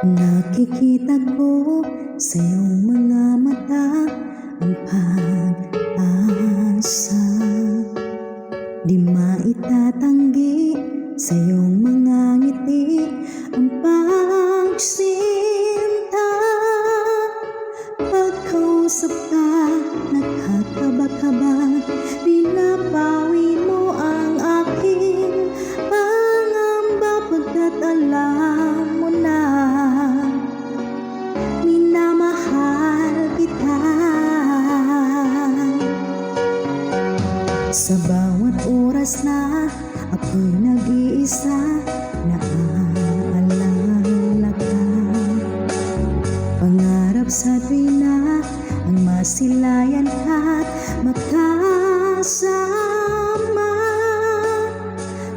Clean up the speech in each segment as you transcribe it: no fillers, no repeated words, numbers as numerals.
Nakikita ko sa iyong mga mata ang pag-asa. Di maitatanggi sa iyong mga ngiti ang pagsinta. Pagkausap ka, nakakaba-kaba, pinapawi mo ang aking pangamba pagkat alam mo na minamahal kita. Sa bawat oras na ako'y nag-iisa, naaalala ka. Pangarap sa tuwina ang masilayan ka't magkasama.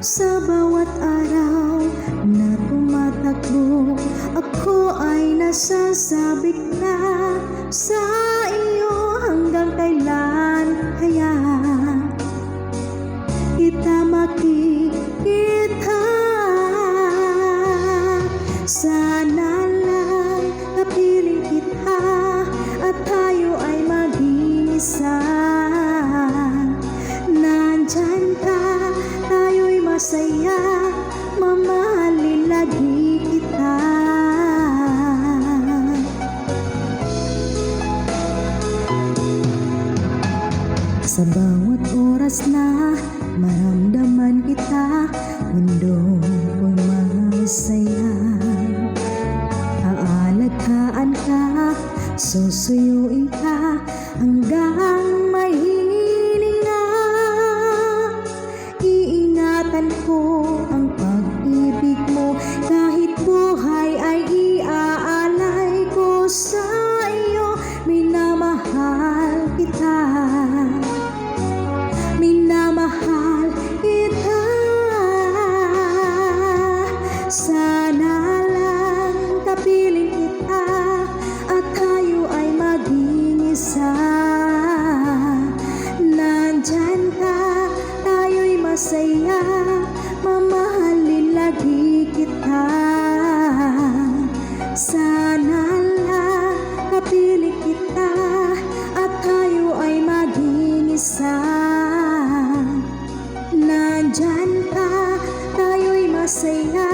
Sa bawat araw na tumatakbo, ako ay nasasabik na sa iyo. Hanggang kailan kaya kita makikita? Sana lang kapiling kita at tayo ay maging isa. Nandyan ka, tayo'y masaya, mamahalin lagi kita. Sa bawat oras na maramdaman kita, mundo ko'y masaya. Aalagkaan ka, susuyuin ka hanggang may hininga. Iingatan ko ang pag-ibig mo, kahit buhay ay iaalay ko sa iyo. Minamahal kita, minamahal kita. Sana lang kapiling kita at tayo ay maging isa. Nandyan ka, tayo'y masaya, mamahalin lagi kita. Sana lang kapiling kita at tayo ay maging isa. Nandyan ka, tayo'y masaya,